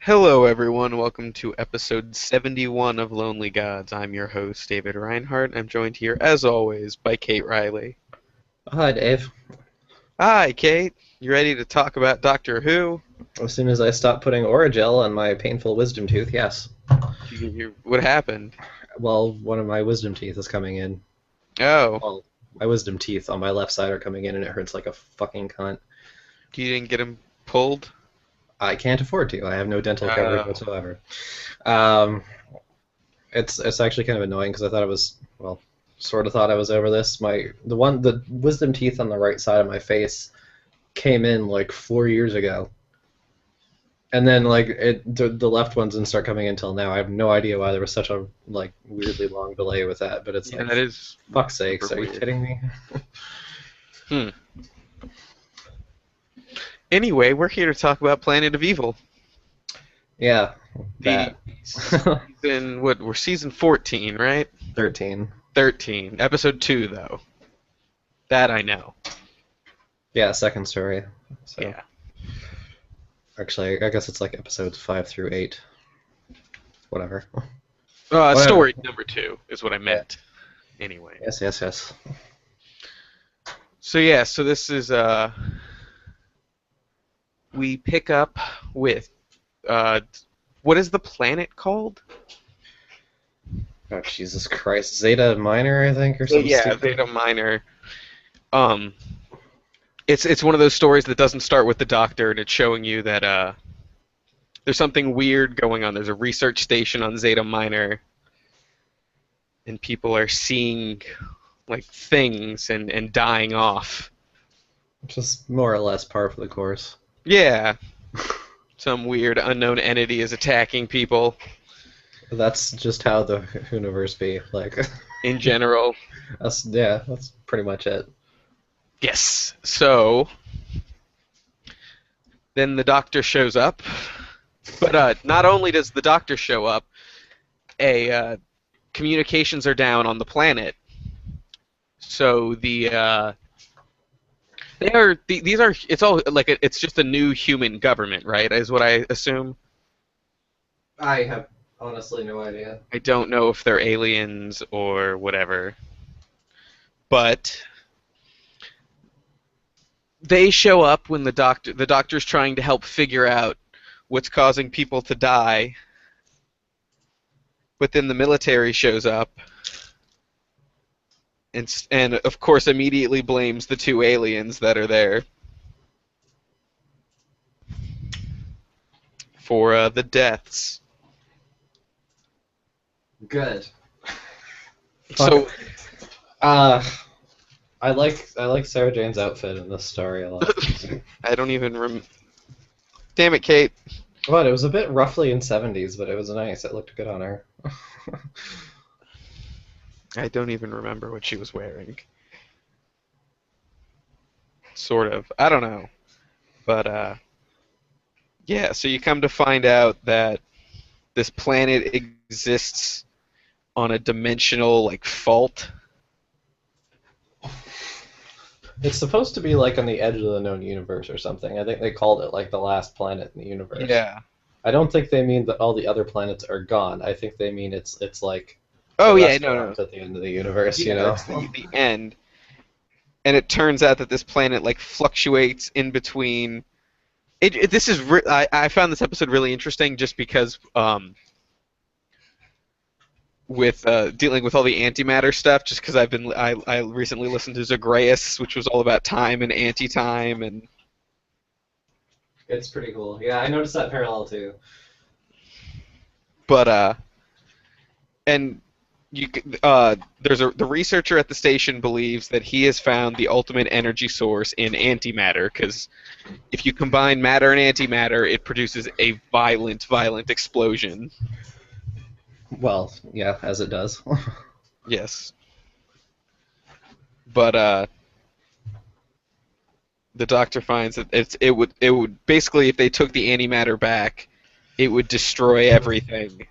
Hello, everyone. Welcome to episode 71 of Lonely Gods. I'm your host, David Reinhardt. I'm joined here, as always, by Kate Riley. Hi, Dave. Hi, Kate. You ready to talk about Doctor Who? As soon as I stop putting Oragel on my painful wisdom tooth, yes. What happened? Well, one of my wisdom teeth is coming in. Oh, Well, my wisdom teeth on my left side are coming in, and it hurts like a fucking cunt. you didn't get him pulled? I can't afford to. I have no dental coverage Oh, whatsoever. Um, it's actually kind of annoying because I thought I was sort of thought I was over this. The wisdom teeth on the right side of my face came in like 4 years ago. And then the left ones didn't start coming in until now. I have no idea why there was such a weirdly long delay with that, but it's yeah, like that is fuck's super sakes, are you weird. kidding me? Hmm. Anyway, we're here to talk about Planet of Evil. Yeah, The that. we're season 14, right? 13. 13. Episode 2, though. That I know. Yeah, second story. So Yeah. actually, I guess it's like episodes 5 through 8. Whatever. Whatever. Story number 2 is what I Yeah. meant. Anyway. Yes, yes, yes. So yeah, so this is we pick up with uh what is the planet called? Oh, Jesus Christ. Zeta Minor, I think, or something Yeah, stupid. Zeta Minor. Um it's one of those stories that doesn't start with the doctor and it's showing you that there's something weird going on. There's a research station on Zeta Minor and people are seeing like things and dying off. Just more or less par for the course. Yeah, some weird unknown entity is attacking people That's just how the universe be. in general. that's pretty much it. Yes. So then the doctor shows up, but not only does the doctor show up, a communications are down on the planet. So these are it's all like it's just a new human government, right? Is what I assume. I have honestly no idea. I don't know if they're aliens or whatever, but they show up when the doctor's trying to help figure out what's causing people to die, but then the military shows up and of course immediately blames the two aliens that are there for the deaths. Good. Fuck. So Uh, I like Sarah Jane's outfit in this story a lot. I don't even Damn it, Kate. What? It was a bit roughly in '70s, but it was nice. It looked good on her. I don't even remember what she was wearing. Sort of. I don't know. But yeah, so you come to find out that this planet exists on a dimensional like fault. It's supposed to be like on the edge of the known universe or something. I think they called it like the last planet in the universe. Yeah. I don't think they mean that all the other planets are gone. I think they mean it's like the Oh yeah, no, no. restaurant at the end of the universe, you Yeah, know? it's the end. And it turns out that this planet like fluctuates in between. This is I found this episode really interesting just because with dealing with all the antimatter stuff, just because I recently listened to Zagreus, which was all about time and anti-time, and It's pretty cool. Yeah, I noticed that parallel too. but and you the researcher at the station believes that he has found the ultimate energy source in antimatter because if you combine matter and antimatter, it produces a violent explosion. Well, yeah, as it does. Yes, but the doctor finds that it would basically if they took the antimatter back, it would destroy everything.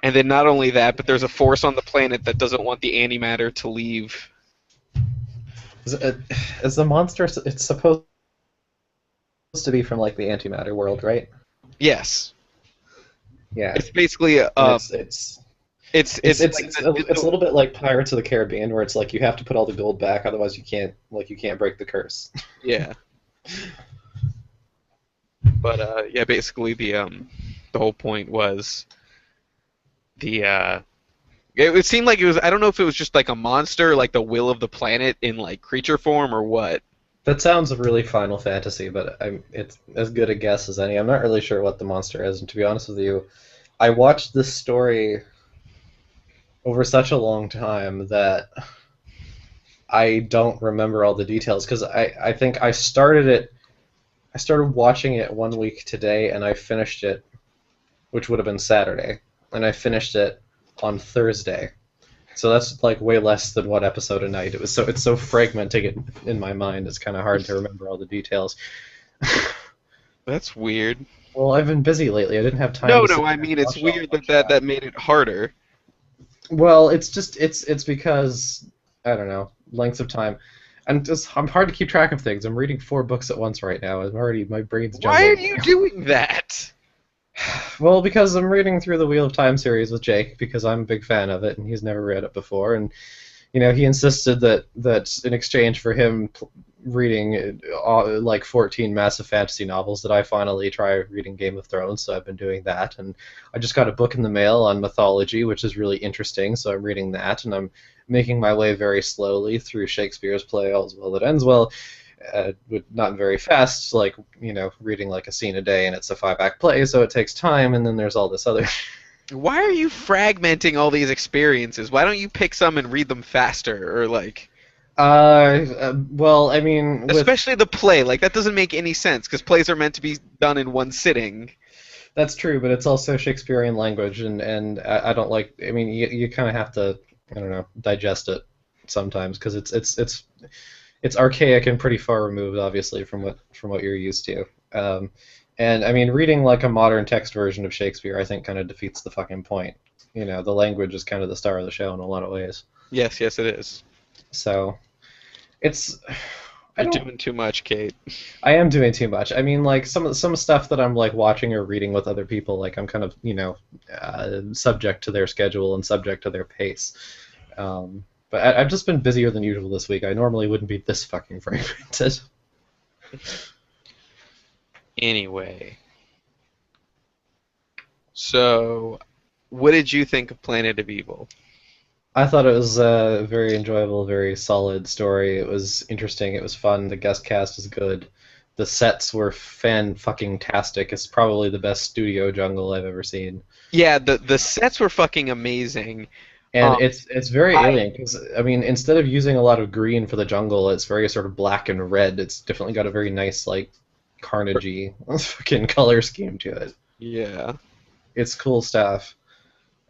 And then not only that, but there's a force on the planet that doesn't want the antimatter to leave. Is, it, is the monster? It's supposed to be from like the antimatter world, right? Yes. Yeah, It's basically and it's like it's a little bit like Pirates of the Caribbean, where it's like you have to put all the gold back, otherwise you can't break the curse. yeah. But yeah, basically the whole point was the it seemed like it was, I don't know if it was just like a monster, like the will of the planet in like creature form or what. That sounds really Final Fantasy, but it's as good a guess as any. I'm not really sure what the monster is, and to be honest with you, I watched this story over such a long time that I don't remember all the details because I think I started watching it one week today and I finished it, which would have been Saturday, and I finished it on Thursday. So that's like way less than one episode a night. It's so fragmenting it in my mind. It's kind of hard to remember all the details. That's weird. Well, I've been busy lately. I didn't have time No, to no, sit I down and mean it's watch all weird watch that made it harder. Well, it's just it's because I don't know lengths of time, and just I'm hard to keep track of things. I'm reading 4 books at once right now. I'm already my brain's Why are jumbling. you doing that? Well, because I'm reading through the Wheel of Time series with Jake because I'm a big fan of it and he's never read it before, and he insisted that in exchange for him reading like 14 massive fantasy novels that I finally try reading Game of Thrones, so I've been doing that, and I just got a book in the mail on mythology, which is really interesting, so I'm reading that, and I'm making my way very slowly through Shakespeare's play All's Well That Ends Well, not very fast, like, reading like a scene a day, and it's a 5-act play, so it takes time, and then there's all this other. Why are you fragmenting all these experiences? Why don't you pick some and read them faster or like Well, I mean, especially the play, like that doesn't make any sense because plays are meant to be done in one sitting. that's true, but it's also Shakespearean language, and I don't like. I mean, you kind of have to, I don't know, digest it sometimes because it's archaic and pretty far removed, obviously, from what you're used to. And I mean, reading like a modern text version of Shakespeare, I think, kind of defeats the fucking point. The language is kind of the star of the show in a lot of ways. Yes, yes, it is. So it's. I You're don't. doing too much, Kate. I am doing too much. I mean, like some stuff that I'm like watching or reading with other people, like I'm kind of subject to their schedule and subject to their pace. But I've just been busier than usual this week. I normally wouldn't be this fucking fragmented. Anyway, so what did you think of Planet of Evil? I thought it was a very enjoyable, very solid story. It was interesting. It was fun. The guest cast is good. The sets were fan-fucking-tastic. It's probably the best studio jungle I've ever seen. Yeah, the sets were fucking amazing. And it's very I alien because I mean, instead of using a lot of green for the jungle, it's very sort of black and red. It's definitely got a very nice like carnagey fucking color scheme to it. yeah. It's cool stuff.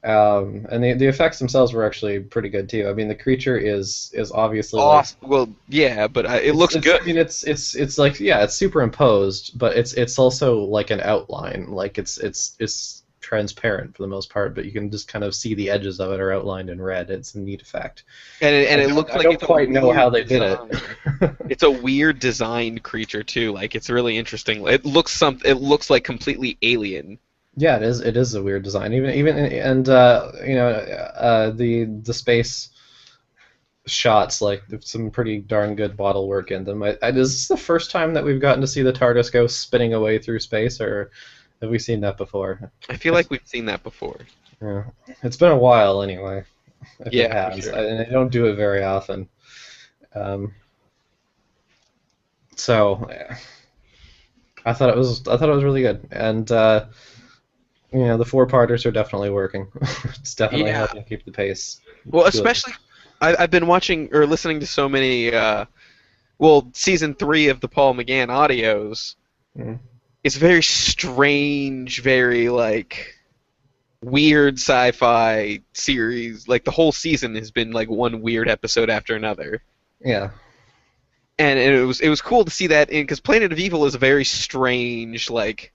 And the effects themselves were actually pretty good too. I mean, the creature is obviously like Awesome. Well, yeah, but it looks good. I mean, it's like yeah, it's superimposed, but it's also like an outline. Like it's transparent for the most part, but you can just kind of see the edges of it are outlined in red. It's a neat effect. And it looks I like don't it's a quite know how they weird did design. it. It's a weird designed creature too. Like it's really interesting. It looks like completely alien. Yeah, it is. It is a weird design. Even and the space shots, like there's some pretty darn good bottle work in them. Is this the first time that we've gotten to see the TARDIS go spinning away through space, or have we seen that before? I feel like we've seen that before. Yeah. It's been a while anyway. If it Yeah, for has, sure. and they don't do it very often. Um, so I thought it was really good, and the 4-parters are definitely working. It's definitely Yeah. helping keep the pace. Well, good. especially I've been watching or listening to so many. Season 3 of the Paul McGann audios. Mm. It's very strange, very like weird sci-fi series. Like the whole season has been like one weird episode after another. Yeah. And it was cool to see that in because Planet of Evil is a very strange like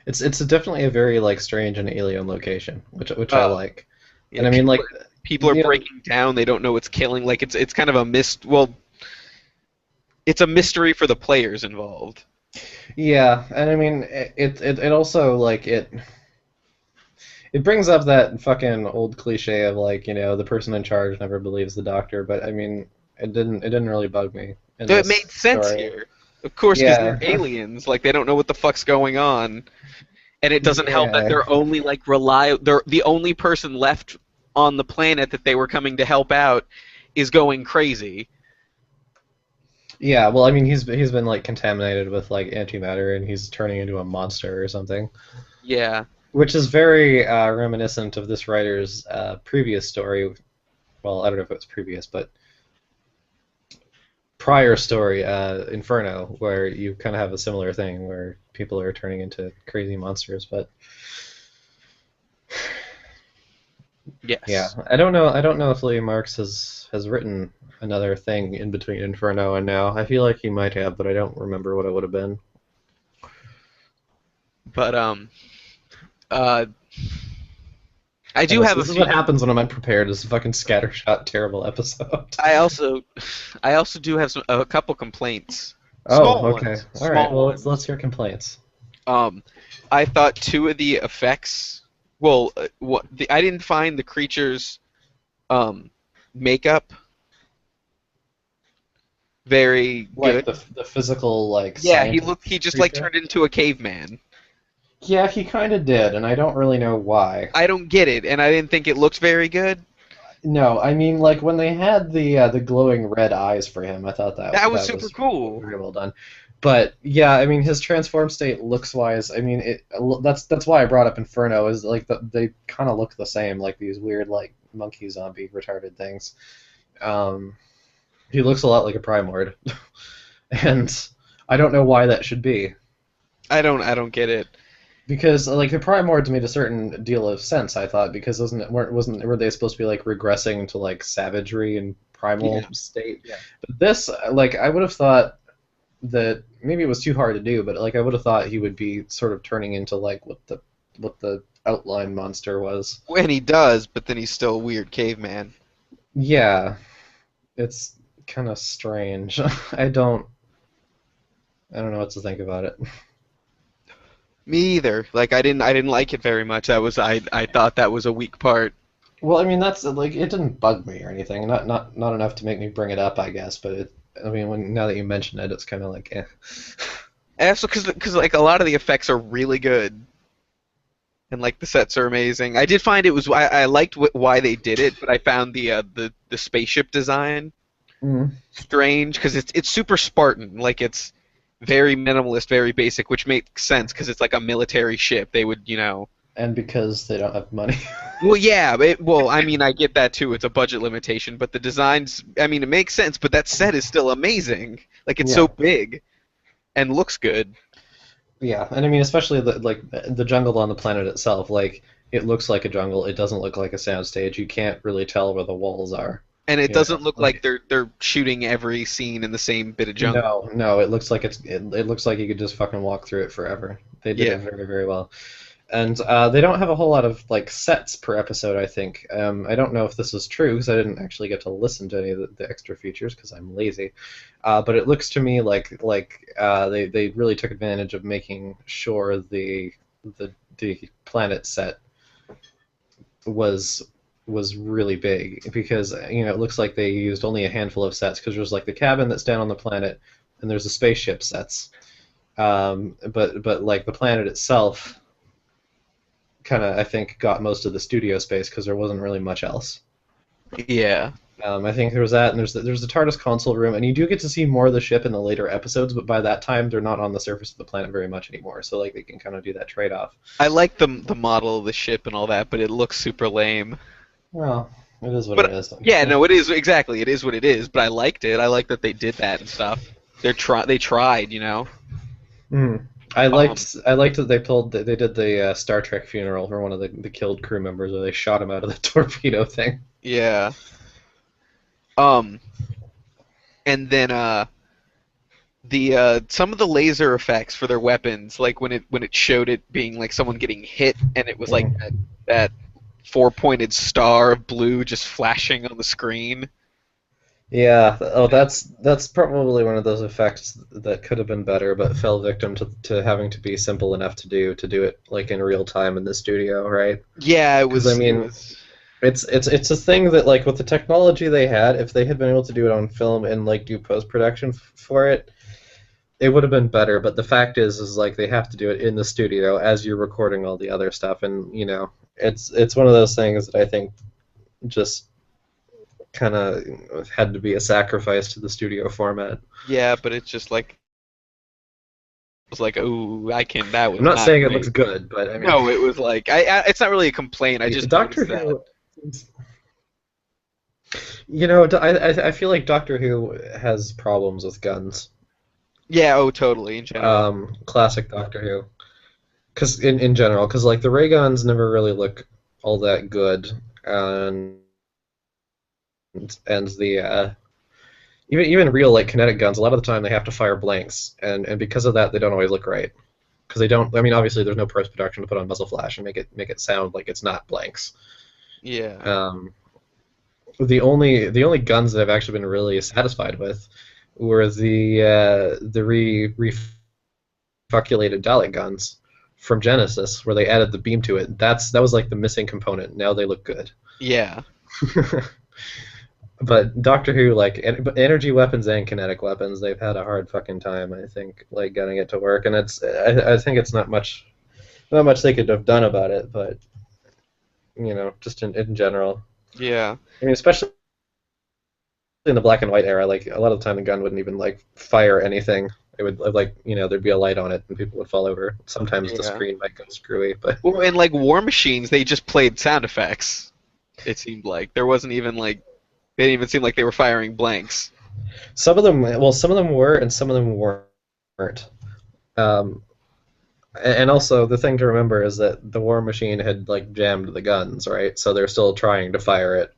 It's definitely a very like strange and alien location, which I like. you And know, I mean, like, people are you know, breaking down. They don't know what's killing. Like it's kind of a well, it's a mystery for the players involved. Yeah, and I mean it also like it brings up that fucking old cliche of like, the person in charge never believes the doctor, but I mean it didn't really bug me in So it this made sense story. here, of course, because they're Yeah. aliens. Like they don't know what the fuck's going on, and it doesn't help that Yeah. they're only like they're the only person left on the planet that they were coming to help out is going crazy. Yeah, well, I mean, he's been like contaminated with like antimatter, and he's turning into a monster or something, Yeah. which is very reminiscent of this writer's previous story. Well, I don't know if it was previous, but prior story, Inferno, where you kind of have a similar thing where people are turning into crazy monsters. But yeah, Yes. I don't know if Lee Marks has written another thing in between Inferno and now. I feel like he might have, but I don't remember what it would have been. But uh, I And do this have a this is what few. happens when I'm unprepared. It's a fucking scattershot, terrible episode. I also, I also do have a couple complaints. Oh, Small okay. ones. All right. Small Well, let's ones. hear complaints. Um, I thought two of the effects. Well, I didn't find the creatures' um makeup very Like good. the physical like Yeah, he scientist looked. He just like creature. turned into a caveman. Yeah, he kind of did, and I don't really know why. I don't get it, and I didn't think it looked very good. No, I mean like when they had the glowing red eyes for him, I thought that That was that super was cool. very well done. But yeah, I mean his transform state looks wise. I mean that's why I brought up Inferno is like they kind of look the same, like these weird like monkey zombie retarded things. Um, he looks a lot like a Primord, and I don't know why that should be. I don't get it. Because like the Primords made a certain deal of sense, I thought, because were they supposed to be like regressing to like savagery and primal Yeah. state? Yeah. But this, like, I would have thought that maybe it was too hard to do, but like I would have thought he would be sort of turning into like what the outline monster was. When he does, but then he's still a weird caveman. Yeah, it's kind of strange. I don't know what to think about it. Me either. Like I didn't like it very much. I thought that was a weak part. Well, I mean that's like it didn't bug me or anything. Not enough to make me bring it up, I guess. But I mean, now that you mention it, it's kind of like, eh. And also because like a lot of the effects are really good and like the sets are amazing. I did find it was I liked why they did it, but I found the spaceship design Mm. strange because it's super Spartan. Like it's very minimalist, very basic, which makes sense because it's like a military ship. They would, you know. And because they don't have money. Well, yeah, well, I mean, I get that too. It's a budget limitation, but the designs, I mean, it makes sense. But that set is still amazing. Like it's Yeah, so big and looks good, yeah, and I mean especially the jungle on the planet itself. Like it looks like a jungle. It doesn't look like a soundstage. You can't really tell where the walls are. and it You know, doesn't look like like they're shooting every scene in the same bit of jungle. no, it looks like it looks like you could just fucking walk through it forever. They did it Yeah, very, very well. And they don't have a whole lot of like sets per episode. I think I don't know if this is true because I didn't actually get to listen to any of the extra features because I'm lazy. But it looks to me like they really took advantage of making sure the planet set was was really big because it looks like they used only a handful of sets because there's like the cabin that's down on the planet and there's the spaceship sets. But like the planet itself kind of I think got most of the studio space because there wasn't really much else. yeah. I think there was that, and there's the TARDIS console room, and you do get to see more of the ship in the later episodes, but by that time they're not on the surface of the planet very much anymore. So like they can kind of do that trade off. I like the model of the ship and all that, but it looks super lame. Well, it is what it But is. yeah, no, it is exactly. It is what it is. But I liked it. I like that they did that and stuff. They tried, you know. Mm. I Um, liked I liked that they did the Star Trek funeral for one of the killed crew members, where they shot him out of the torpedo thing. yeah. Um, and then the some of the laser effects for their weapons, like when it showed it being like someone getting hit, and it was like Mm. that four-pointed star of blue just flashing on the screen. Yeah, oh, that's probably one of those effects that could have been better, but fell victim to having to be simple enough to do it like in real time in the studio, right? Yeah, it Because I was. It mean, was. it's a thing that like with the technology they had, if they had been able to do it on film and like do post production for it, it would have been better. But the fact is like they have to do it in the studio as you're recording all the other stuff, and you know, it's one of those things that I think just kind of had to be a sacrifice to the studio format. Yeah, but it's just like it was like, oh, I can. That I'm was not not saying it looks great. good, but I mean, No, it was like it's not really a complaint. I just Doctor noticed that. Who. You know, I feel like Doctor Who has problems with guns. Yeah. Oh, totally. In general. Classic Doctor Who, because in general, because like the ray guns never really look all that good, and and the even real like kinetic guns, a lot of the time they have to fire blanks, and because of that, they don't always look right. Because they don't. I mean, obviously, there's no post production to put on muzzle flash and make it sound like it's not blanks. Yeah. Um, the only guns that I've actually been really satisfied with were the refuculated Dalek guns from Genesis, where they added the beam to it. That was like the missing component. Now they look good. Yeah. But Doctor Who, like energy weapons and kinetic weapons, they've had a hard fucking time. I think like getting it to work, and I think it's not much they could have done about it. But you know, just in general, Yeah. I mean, especially in the black and white era, like a lot of the time the gun wouldn't even like fire anything. It would like you know there'd be a light on it and people would fall over. Sometimes the Yeah. screen might go screwy, but Well, in like War Machines, they just played sound effects. It seemed like there wasn't even like they didn't even seem like they were firing blanks. some of them were and some of them weren't. Um, and also the thing to remember is that the War Machine had like jammed the guns, right? So they're still trying to fire it,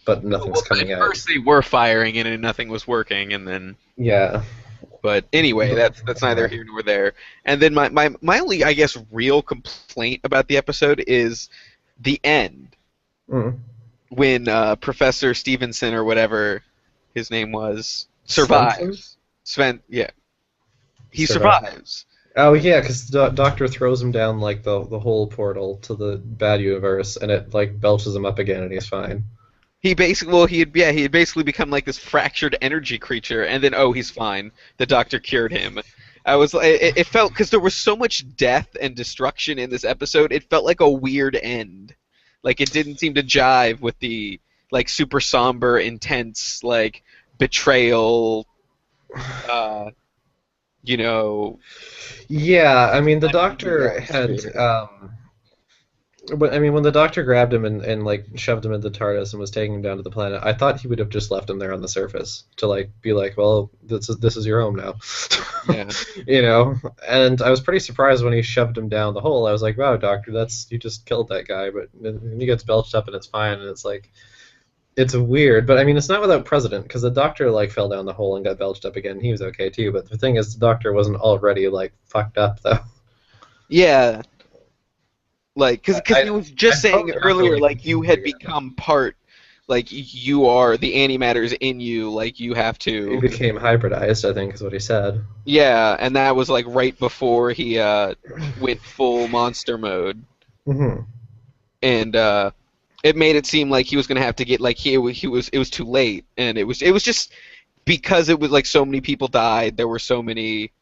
but nothing's Well, at coming out. first they were firing it and nothing was working, and then. Yeah. But anyway, But, that's neither here nor there. And then my only, I guess, real complaint about the episode is the end mm, when Professor Stevenson or whatever his name was Svensson survives. Sven, yeah, he survived. survives. Oh yeah, because the Doctor throws him down like the whole portal to the bad universe, and it like belches him up again, and he's fine. He basically, well, he had basically become like this fractured energy creature, and then oh, he's fine. The Doctor cured him. I was, it felt because there was so much death and destruction in this episode, it felt like a weird end. Like it didn't seem to jive with the like super somber, intense like betrayal. Uh, you know, Yeah, I mean the that Doctor had atmosphere. but I mean, when the Doctor grabbed him and like shoved him into the TARDIS and was taking him down to the planet, I thought he would have just left him there on the surface to like be like, well, this is your home now, Yeah. you know. And I was pretty surprised when he shoved him down the hole. I was like, wow, Doctor, that's you just killed that guy. But then he gets belched up and it's fine, and it's like it's weird. But I mean, it's not without precedent because the Doctor like fell down the hole and got belched up again. He was okay too. But the thing is, the Doctor wasn't already like fucked up though. Yeah, like because I you was just I'd saying probably not earlier, really like you had figure it out. become part, like you are the antimatter's in you, like you have He to. became hybridized, I think is what he said. Yeah, and that was like right before he went full monster mode, hmm and it made it seem like he was gonna have to get like he was it was too late, and it was just because it was like so many people died. There were so many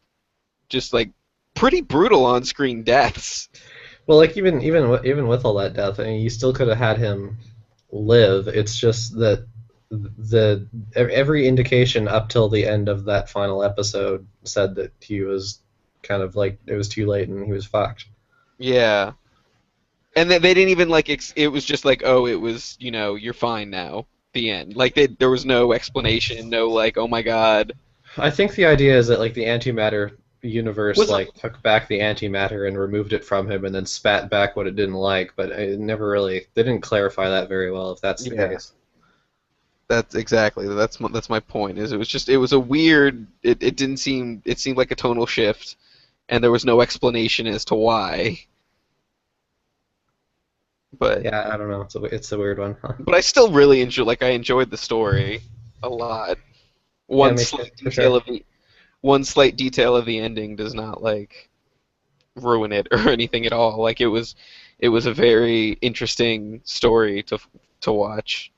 just like pretty brutal on-screen deaths. Well, like even with all that death, I mean, you still could have had him live. It's just that every indication up till the end of that final episode said that he was kind of like it was too late and he was fucked. Yeah. And they didn't even like it was just like oh it was you're fine now the end like there was no explanation no like oh my god I think the idea is that like the antimatter universe was like took back the antimatter and removed it from him and then spat back what it didn't like, but it never really they didn't clarify that very well if that's the yeah case. that's exactly that's my point is it was a weird it didn't seem it seemed like a tonal shift and there was no explanation as to why But Yeah, I don't know. It's a weird one. Huh? but I still really enjoy. Like I enjoyed the story a lot. Yeah, One me too, slight for detail sure. of the one slight detail of the ending does not like ruin it or anything at all. Like it was a very interesting story to watch.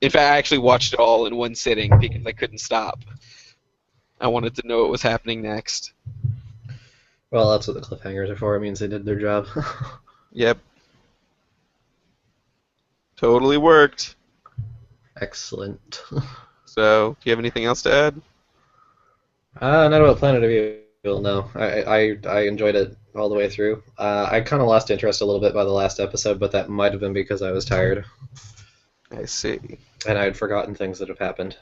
In fact, I actually watched it all in one sitting because I couldn't stop. I wanted to know what was happening next. Well, that's what the cliffhangers are for. It means they did their job. Yep, totally worked. Excellent. So, do you have anything else to add? Not about Planet of Evil. No, I enjoyed it all the way through. I kind of lost interest a little bit by the last episode, but that might have been because I was tired I see. and I had forgotten things that have happened.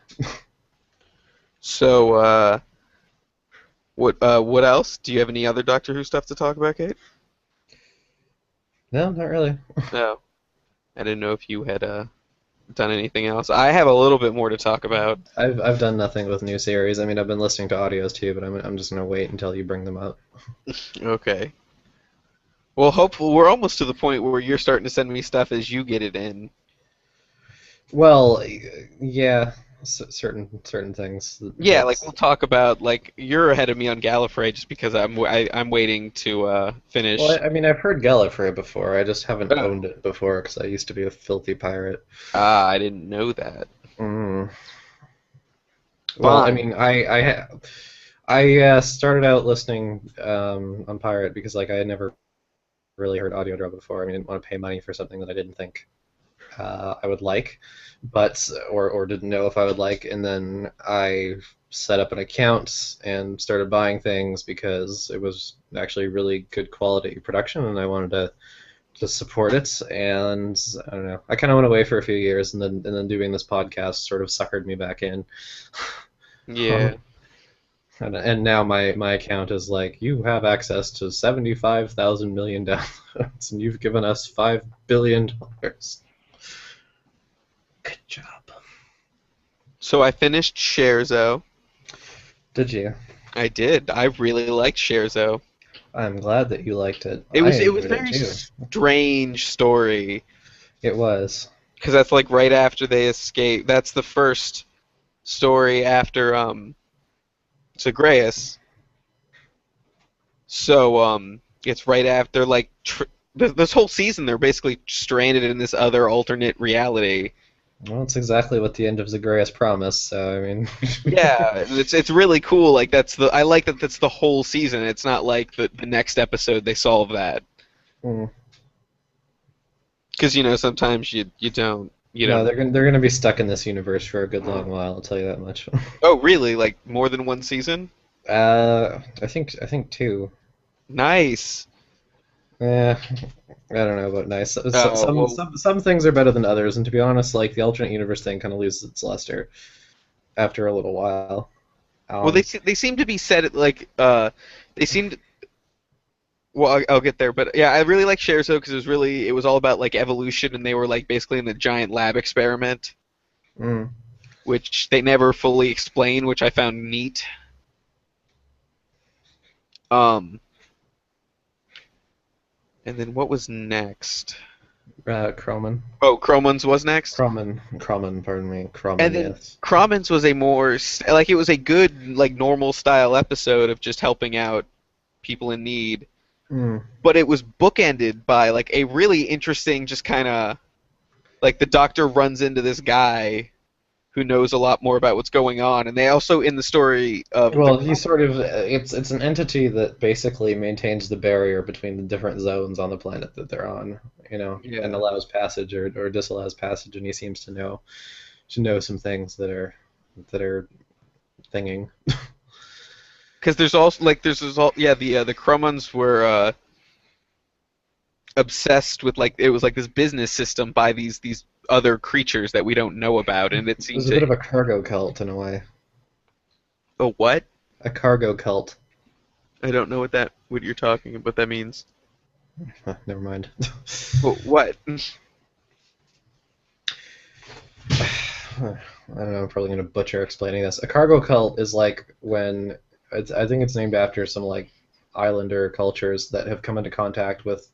So, what else? Do you have any other Doctor Who stuff to talk about, Kate? No, not really. No. I didn't know if you had done anything else. I have a little bit more to talk about. I've done nothing with new series. I mean, I've been listening to audios too, but I'm just gonna wait until you bring them up. Okay. Well, hopefully we're almost to the point where you're starting to send me stuff as you get it in. Well, yeah, certain things Yeah, that. like we'll talk about like you're ahead of me on Gallifrey just because I'm waiting to Well, finish. I mean, I've heard Gallifrey before. I just haven't Oh. owned it before because I used to be a filthy pirate. Ah, I didn't know that. Mm. Well, I Fine. mean, I started out listening on pirate because like I had never really heard audio drama before. I mean, I didn't want to pay money for something that I didn't think I would like, but or didn't know if I would like. And then I set up an account and started buying things because it was actually really good quality production, and I wanted to support it. And I don't know, I kind of went away for a few years, and then doing this podcast sort of suckered me back in. Yeah. Um, and now my account is like, you have access to 75,000 million downloads, and you've given us $5 billion. Good job. So I finished Scherzo. Did you? I did. I really liked Scherzo. I'm glad that you liked it. I It was enjoyed it very too. strange story It was. because that's like right after they escape. That's the first story after Zagreus. So it's right after like this whole season they're basically stranded in this other alternate reality. Well, it's exactly what the end of Zagreus promised. So I mean, Yeah, and it's really cool. Like I like that that's the whole season. It's not like the next episode they solve that mm. because sometimes you No, don't. they're gonna be stuck in this universe for a good long while. I'll tell you that much. Oh really? Like more than one season? I think two. Nice. Yeah, I don't know about nice. Some Well, some some things are better than others, and to be honest, like the alternate universe thing kind of loses its luster after a little while. well, Um, they seem to be set at like they seemed. Well, I'll get there, but yeah, I really like Scherzo because it was all about like evolution, and they were like basically in the giant lab experiment, mm. which they never fully explain, which I found neat. Um, and then what was next? Croman. Oh, Cromans was next, Croman, pardon me. and Croman, then yes. Cromans was a more like it was a good like normal style episode of just helping out people in need, Mm. but it was bookended by like a really interesting just kind of like the doctor runs into this guy who knows a lot more about what's going on, and they also in the story of the Well, he sort of it's an entity that basically maintains the barrier between the different zones on the planet that they're on, and yeah, allows passage or disallows passage, and he seems to know some things that are thinging. because there's also like there's this all yeah the Cromans were obsessed with like it was like this business system by these other creatures that we don't know about, and it seemed There's a to bit of a cargo cult in a way. oh what A cargo cult. I don't know what you're talking about that means. Huh, never mind. What? I don't know. I'm probably gonna butcher explaining this. A cargo cult is like when I think it's named after some like islander cultures that have come into contact with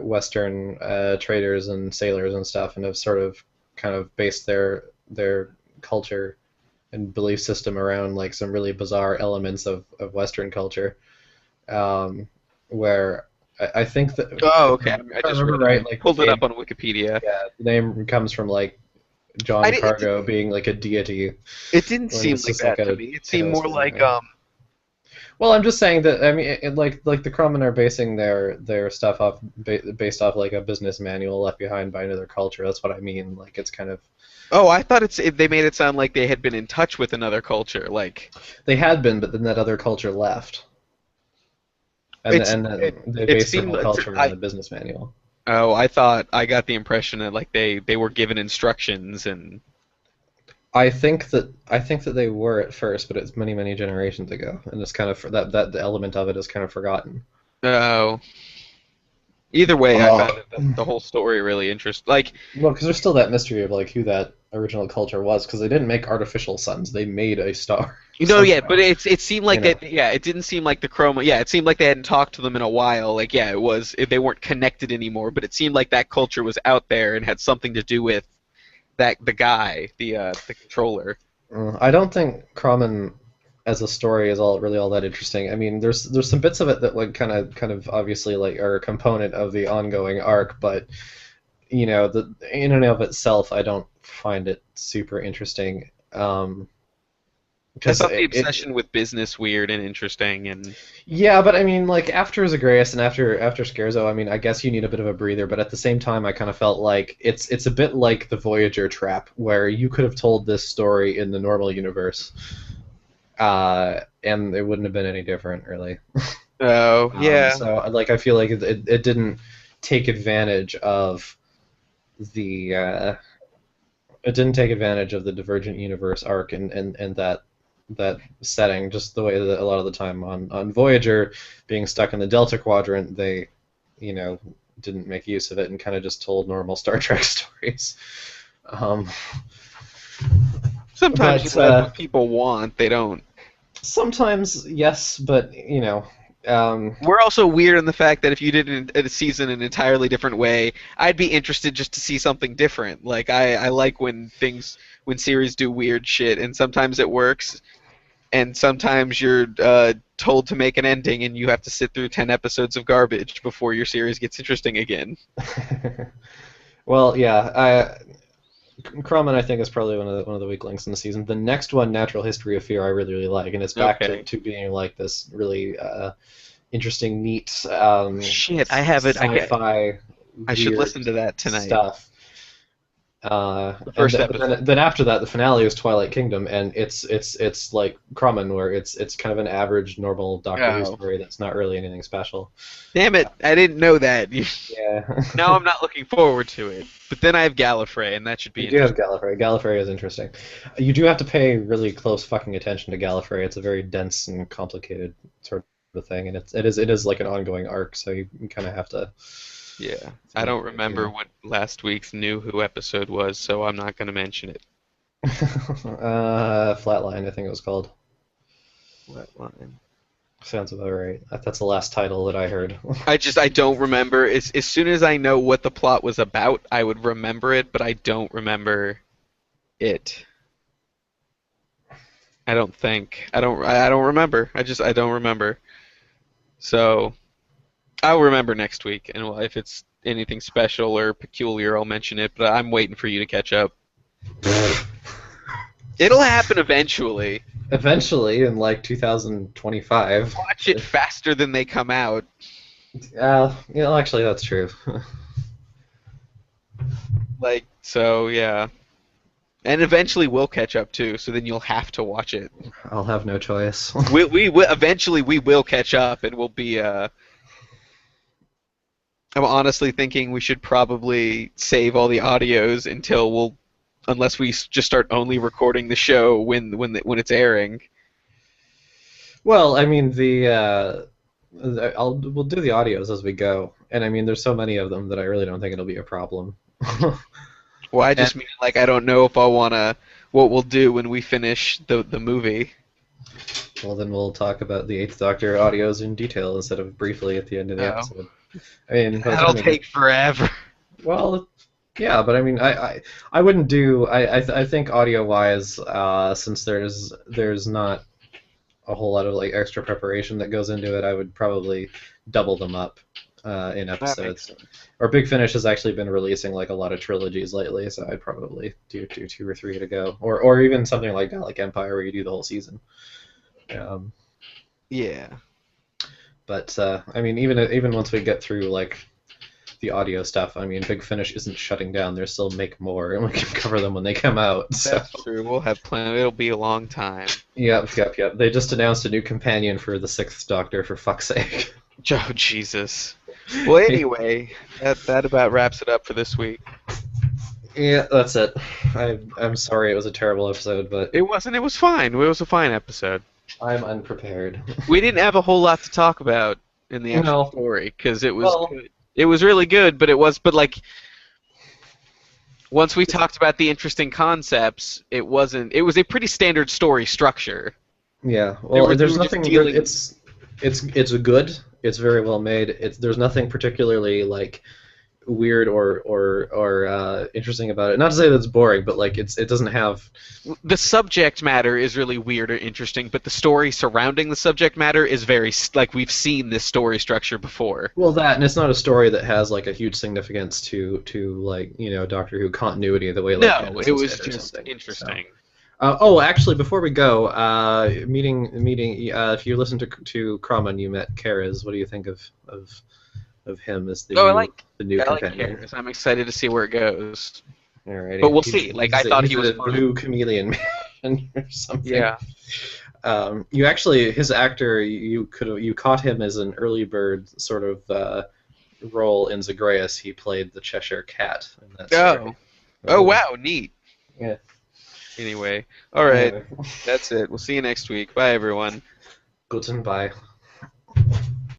Western traders and sailors and stuff, and have sort of kind of based their culture and belief system around like some really bizarre elements of Western culture. Where I think that Oh, if okay. I I just remember read it. I right, like pulled it up on Wikipedia. yeah, the name comes from like I John did, Cargo being like a deity it didn't when seem it's like just like that to a me. It seemed more toast or like anything. Well, I'm just saying that I mean, like the Crummen are basing their stuff off based off like a business manual left behind by another culture. That's what I mean. Like it's kind of Oh, I thought they made it sound like they had been in touch with another culture. Like they had been, but then that other culture left, it's and then they it based their seemed whole like culture around the business manual. I thought I got the impression that like they were given instructions and I think that they were at first, but it's many many generations ago, and it's kind of that the element of it is kind of forgotten. oh, either way, I found Oh. it, the whole story really interesting. Like Well, because there's still that mystery of like who that original culture was, because they didn't make artificial suns; they made a star you know, yeah, but somehow. it seemed You like know. that. Yeah, it didn't seem like the Chroma. Yeah, it seemed like they hadn't talked to them in a while. Like, yeah, it was they weren't connected anymore. But it seemed like that culture was out there and had something to do with that the guy, the controller. I don't think Kramen as a story is all that interesting. I mean, there's some bits of it that like kind of obviously like are a component of the ongoing arc, but the in and of itself, I don't find it super interesting. I Because thought the it obsession with business weird and interesting, and Yeah, but I mean, like after Zagreus and after Scherzo, I mean, I guess you need a bit of a breather. But at the same time, I kind of felt like it's a bit like the Voyager trap, where you could have told this story in the normal universe, and it wouldn't have been any different, really. oh yeah, So, like, I feel like it didn't take advantage of the it didn't take advantage of the Divergent Universe arc and that setting, just the way that a lot of the time on Voyager, being stuck in the Delta Quadrant, they, you know, didn't make use of it and kind of just told normal Star Trek stories. Um, sometimes but that's what people want. They don't. sometimes, yes, but um, We're also weird in the fact that if you did a season an entirely different way, I'd be interested just to see something different. Like I like when series do weird shit, and sometimes it works, and sometimes you're told to make an ending, and you have to sit through 10 episodes of garbage before your series gets interesting again. well, yeah, Crumman, I think, is probably one of the weak links in the season. The next one, Natural History of Fear, I really really like, and it's back Okay. to being like this really interesting, neat Shit, I have it. sci-fi I should weird listen to that tonight. stuff. The And first but episode. then after that, the finale is Twilight Kingdom, and it's like Crumman, where it's kind of an average, normal Doctor Who Oh, story that's not really anything special. damn it! I didn't know that. Yeah. Now I'm not looking forward to it. But then I have Gallifrey, and that should be You do have interesting. Gallifrey. Gallifrey is interesting. You do have to pay really close fucking attention to Gallifrey. It's a very dense and complicated sort of thing, and it is like an ongoing arc. So you kind of have to. Yeah, I don't remember what last week's New Who episode was, so I'm not going to mention it. Flatline, I think it was called. Flatline. Sounds about right. That's the last title that I heard. I don't remember. As soon as I know what the plot was about, I would remember it, but I don't remember it. I don't think. I don't remember. I don't remember. So I'll remember next week, and if it's anything special or peculiar, I'll mention it. But I'm waiting for you to catch up. It'll happen eventually. Eventually, in like 2025. Watch it faster than they come out. Actually, that's true. Like so, yeah. And eventually we'll catch up too. So then you'll have to watch it. I'll have no choice. We eventually we will catch up, and we'll be. I'm honestly thinking we should probably save all the audios until unless we just start only recording the show when it's airing. Well, I mean, we'll do the audios as we go, and I mean, there's so many of them that I really don't think it'll be a problem. Well, I And just mean like I don't know if I wanna what we'll do when we finish the movie. well, then we'll talk about the Eighth Doctor audios in detail instead of briefly at the end of the Oh. episode. I mean, by the That'll time you get, take forever. well, yeah, but I mean, I wouldn't do. I think audio wise, since there's not a whole lot of like extra preparation that goes into it, I would probably double them up in That makes episodes. sense. Or Big Finish has actually been releasing like a lot of trilogies lately, so I'd probably do two or three to go, or even something like Gallic Empire where you do the whole season. Um, Yeah. but I mean, even once we get through like the audio stuff, I mean, Big Finish isn't shutting down. They're still make more, and we can cover them when they come out. So. That's true. We'll have plenty. It'll be a long time. Yep. They just announced a new companion for the Sixth Doctor, for fuck's sake. Oh, Jesus. Well, anyway, that about wraps it up for this week. Yeah, that's it. I'm sorry it was a terrible episode, but It wasn't. It was fine. It was a fine episode. I'm unprepared. We didn't have a whole lot to talk about in the actual No. story because it was Well- good. It was really good, but like once we talked about the interesting concepts, it wasn't. It was a pretty standard story structure. Yeah. Well, were- there's they were just nothing. dealing- It's good. It's very well made. There's nothing particularly like weird or interesting about it. Not to say that it's boring, but like it doesn't have. The subject matter is really weird or interesting, but the story surrounding the subject matter is very like we've seen this story structure before. Well, that, and it's not a story that has like a huge significance to like Doctor Who continuity the way like No, Genesis it was did or just something. interesting. Oh, actually, before we go, meeting. If you listen to Kraman, you met Karaz. What do you think of him as the new I like companion? Karis. I'm excited to see where it goes. Alrighty. But we'll see. Like, I thought he was a fun. blue chameleon man or something. Yeah. You actually, his actor, you caught him as an early bird sort of role in Zagreus. He played the Cheshire Cat in that story. Oh, wow, neat. Yeah. Anyway, all right, Anyway. that's it. We'll see you next week. Bye, everyone. Goodbye.